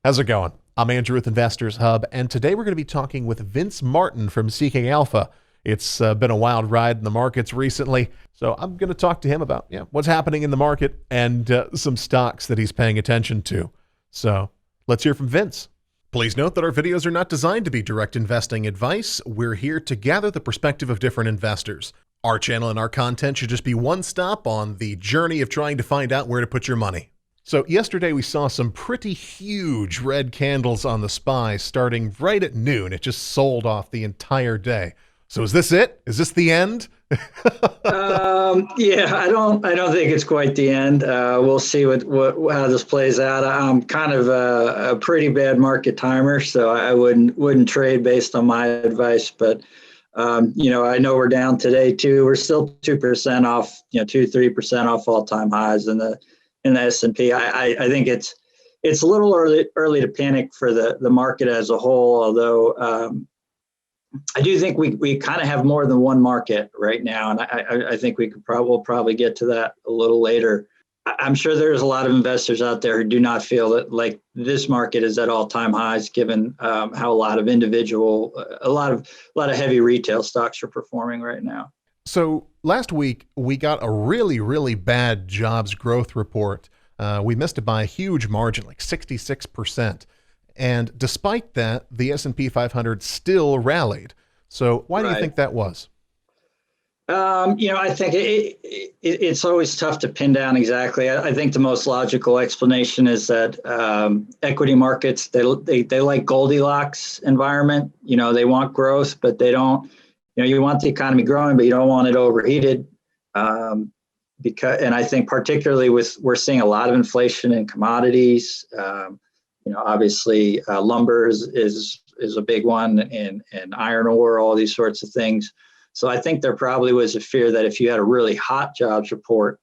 How's it going? I'm Andrew with Investors Hub, and today we're going to be talking with Vince Martin from Seeking Alpha. It's been a wild ride in the markets recently, so I'm going to talk to him about what's happening in the market and some stocks that he's paying attention to. So let's hear from Vince. Please note that our videos are not designed to be direct investing advice. We're here to gather the perspective of different investors. Our channel and our content should just be one stop on the journey of trying to find out where to put your money. So yesterday we saw some pretty huge red candles on the SPY starting right at noon. It just sold off the entire day. So is this it? Is this the end? Yeah, I don't think it's quite the end. We'll see how this plays out. I'm kind of a pretty bad market timer, so I wouldn't trade based on my advice. But I know we're down today too. We're still 2% off, 2-3% off all-time highs in the S&P. I think it's a little early to panic for the market as a whole, although I do think we kind of have more than one market right now, and I think we'll probably get to that a little later. I'm sure there's a lot of investors out there who do not feel that like this market is at all-time highs, given how a lot of heavy retail stocks are performing right now. So last week, we got a really, really bad jobs growth report. We missed it by a huge margin, like 66%. And despite that, the S&P 500 still rallied. So why do you think that was? I think it's always tough to pin down exactly. I think the most logical explanation is that equity markets, they like Goldilocks environment. They want growth, but they don't. You want the economy growing, but you don't want it overheated. And I think particularly we're seeing a lot of inflation in commodities. Obviously lumber is a big one, and iron ore, all these sorts of things. So I think there probably was a fear that if you had a really hot jobs report,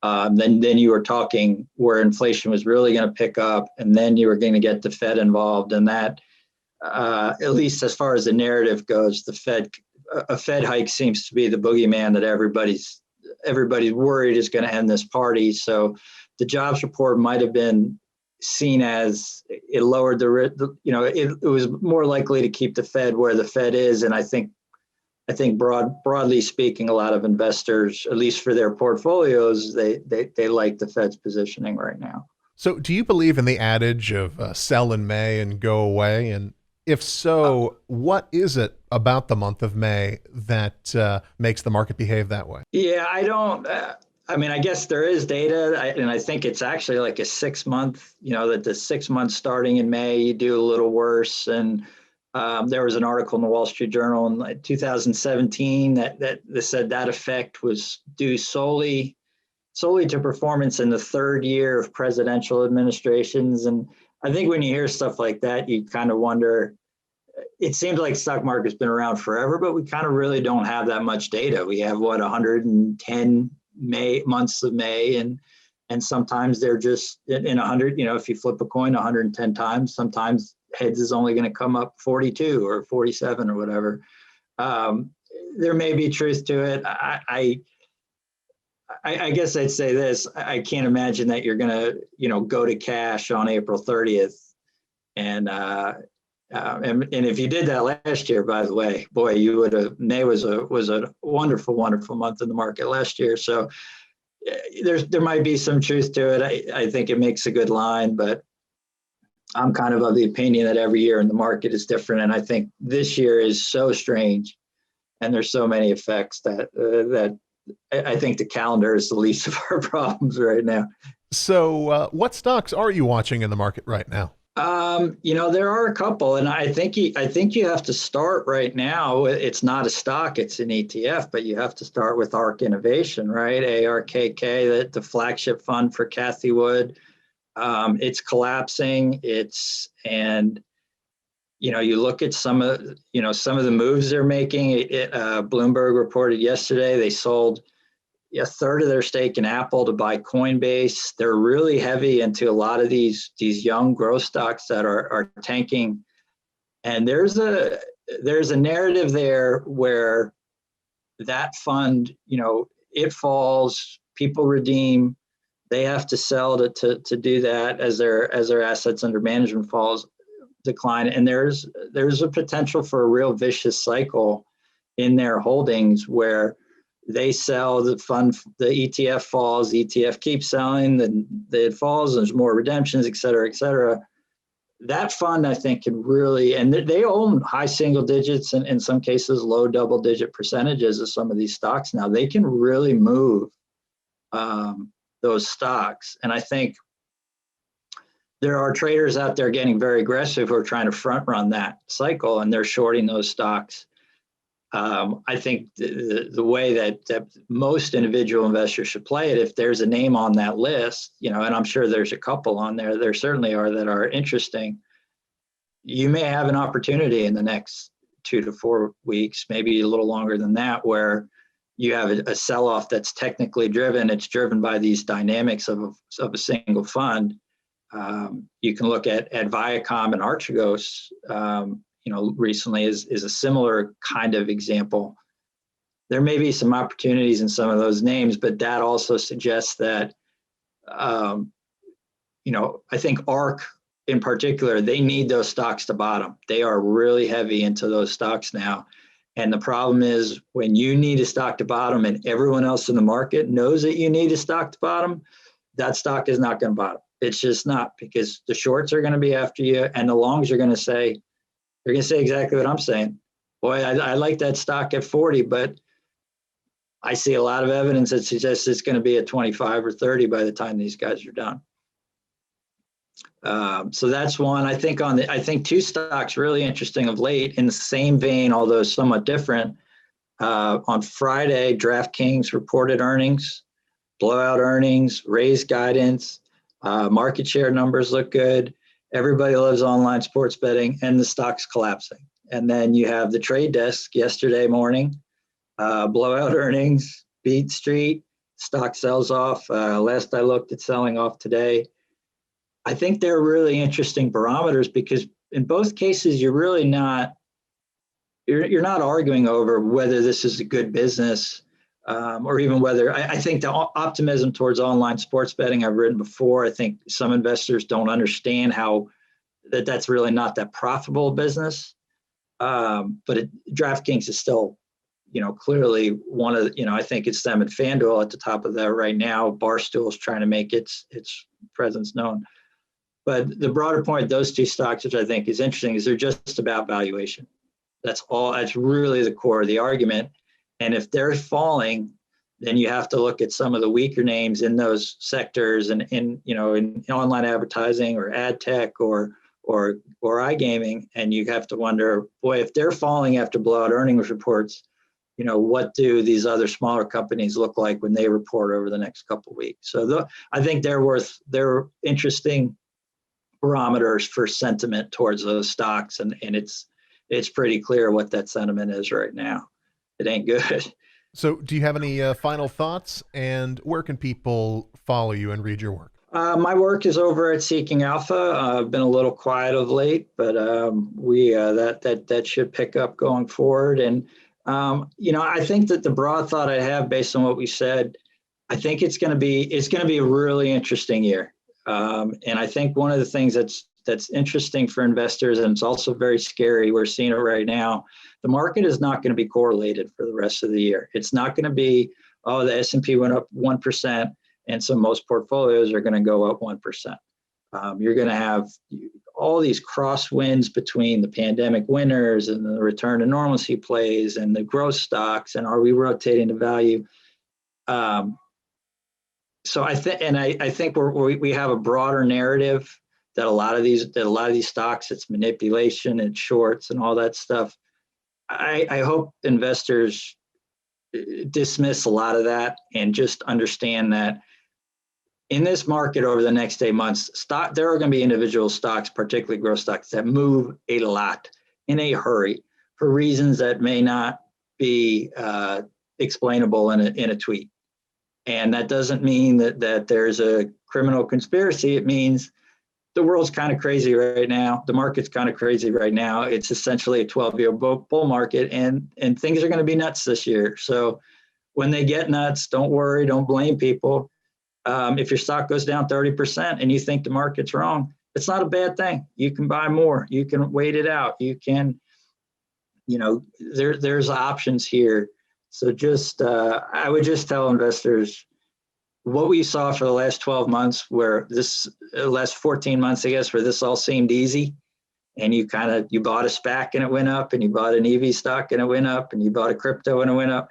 then you were talking where inflation was really going to pick up, and then you were going to get the Fed involved, and that at least as far as the narrative goes, a Fed hike seems to be the boogeyman that everybody's worried is going to end this party. So the jobs report might have been seen as it lowered it was more likely to keep the Fed where the Fed is. And I think broadly speaking, a lot of investors, at least for their portfolios, they like the Fed's positioning right now. So do you believe in the adage of sell in May and go away? And if so, what is it about the month of May that makes the market behave that way? Yeah, I don't. I guess there is data, and I think it's actually like a 6 month. That the 6 months starting in May, you do a little worse. And there was an article in the Wall Street Journal in like 2017 that said that effect was due solely to performance in the third year of presidential administrations. And I think when you hear stuff like that, you kind of wonder, it seems like stock market's been around forever, but we kind of really don't have that much data. We have 110 months of May, and sometimes they're just in 100, if you flip a coin 110 times, sometimes heads is only going to come up 42 or 47 or whatever. There may be truth to it. I guess I'd say this. I can't imagine that you're going to, go to cash on April 30th. And if you did that last year, by the way, boy, you would have. May was a wonderful, wonderful month in the market last year. So there might be some truth to it. I think it makes a good line, but I'm kind of the opinion that every year in the market is different. And I think this year is so strange, and there's so many effects that I think the calendar is the least of our problems right now. So what stocks are you watching in the market right now? There are a couple, and I think you have to start right now. It's not a stock, it's an ETF, but you have to start with ARK Innovation, right? ARKK, the flagship fund for Cathie Wood. It's collapsing. You look at some of the moves they're making. Bloomberg reported yesterday they sold a third of their stake in Apple to buy Coinbase. They're really heavy into a lot of these young growth stocks that are tanking. And there's a narrative there where that fund, it falls, people redeem, They have to sell to do that as their assets under management decline. And there's a potential for a real vicious cycle in their holdings where they sell the fund, the ETF falls, the ETF keeps selling, then it falls, there's more redemptions, et cetera, et cetera. That fund, I think, can really, and they own high single digits and in some cases low double digit percentages of some of these stocks now. They can really move those stocks. And I think there are traders out there getting very aggressive who are trying to front run that cycle, and they're shorting those stocks. I think the way that most individual investors should play it, if there's a name on that list, and I'm sure there's a couple on there certainly are that are interesting, you may have an opportunity in the next 2 to 4 weeks, maybe a little longer than that, where you have a sell-off that's technically driven. It's driven by these dynamics of a single fund. You can look at Viacom and Archegos, recently is a similar kind of example. There may be some opportunities in some of those names, but that also suggests that, I think ARK in particular, they need those stocks to bottom. They are really heavy into those stocks now. And the problem is when you need a stock to bottom and everyone else in the market knows that you need a stock to bottom, that stock is not going to bottom. It's just not, because the shorts are going to be after you and the longs are going to say, they're going to say exactly what I'm saying. Boy, I like that stock at 40, but I see a lot of evidence that suggests it's going to be at 25 or 30 by the time these guys are done. So that's one. I think two stocks really interesting of late in the same vein, although somewhat different. On Friday, DraftKings reported earnings, blowout earnings, raised guidance, market share numbers look good. Everybody loves online sports betting, and the stock's collapsing. And then you have the trade desk yesterday morning, blowout earnings, beat street, stock sells off. Last I looked, it's selling off today. I think they're really interesting barometers because in both cases, you're not arguing over whether this is a good business or even whether I think the optimism towards online sports betting I've written before. I think some investors don't understand how that's really not that profitable business. But DraftKings is still, clearly one of the, I think it's them and FanDuel at the top of that right now. Barstool is trying to make its presence known. But the broader point, those two stocks, which I think is interesting, is they're just about valuation. That's all. That's really the core of the argument. And if they're falling, then you have to look at some of the weaker names in those sectors and in online advertising or ad tech or iGaming, and you have to wonder, boy, if they're falling after blowout earnings reports, what do these other smaller companies look like when they report over the next couple of weeks? So I think they're interesting barometers for sentiment towards those stocks, and it's pretty clear what that sentiment is right now. It ain't good. So do you have any final thoughts, and where can people follow you and read your work? My work is over at Seeking Alpha. I've been a little quiet of late, but that should pick up going forward. And I think that the broad thought I have based on what we said, I think it's going to be a really interesting year. And I think one of the things that's interesting for investors, and it's also very scary, we're seeing it right now, the market is not going to be correlated for the rest of the year. It's not going to be, the S&P went up 1%, and so most portfolios are going to go up 1%. You're going to have all these crosswinds between the pandemic winners and the return to normalcy plays and the growth stocks, and are we rotating to value? So I think we have a broader narrative that a lot of these stocks, it's manipulation and shorts and all that stuff. I hope investors dismiss a lot of that and just understand that in this market over the next 8 months, there are going to be individual stocks, particularly growth stocks, that move a lot in a hurry for reasons that may not be explainable in a tweet. And that doesn't mean that there's a criminal conspiracy. It means the world's kind of crazy right now. The market's kind of crazy right now. It's essentially a 12-year bull market, and things are going to be nuts this year. So when they get nuts, don't worry, don't blame people. If your stock goes down 30% and you think the market's wrong, it's not a bad thing. You can buy more. You can wait it out. You can, there's options here. So I would just tell investors what we saw for the last 12 months, last 14 months, I guess, where this all seemed easy. And you bought a SPAC and it went up, and you bought an EV stock and it went up, and you bought a crypto and it went up.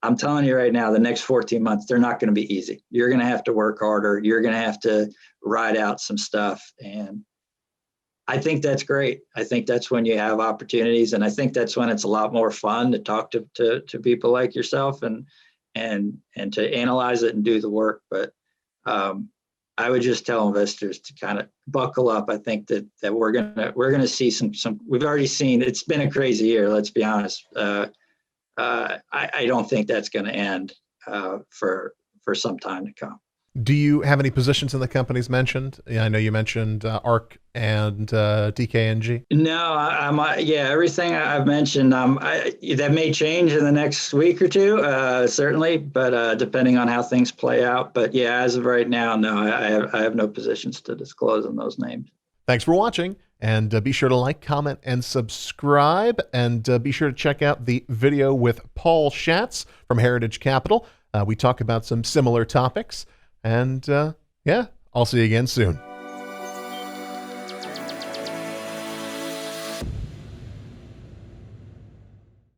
I'm telling you right now, the next 14 months, they're not going to be easy. You're going to have to work harder. You're going to have to ride out some stuff. And I think that's great. I think that's when you have opportunities. And I think that's when it's a lot more fun to talk to people like yourself and to analyze it and do the work. But I would just tell investors to kind of buckle up. I think that we're gonna see some. We've already seen, it's been a crazy year. Let's be honest. I don't think that's going to end for some time to come. Do you have any positions in the companies mentioned? Yeah, I know you mentioned ARK and DKNG. No, everything I've mentioned, that may change in the next week or two, certainly, but depending on how things play out. But yeah, as of right now, no, I have no positions to disclose on those names. Thanks for watching, and be sure to like, comment, and subscribe, and be sure to check out the video with Paul Schatz from Heritage Capital. We talk about some similar topics, and I'll see you again soon.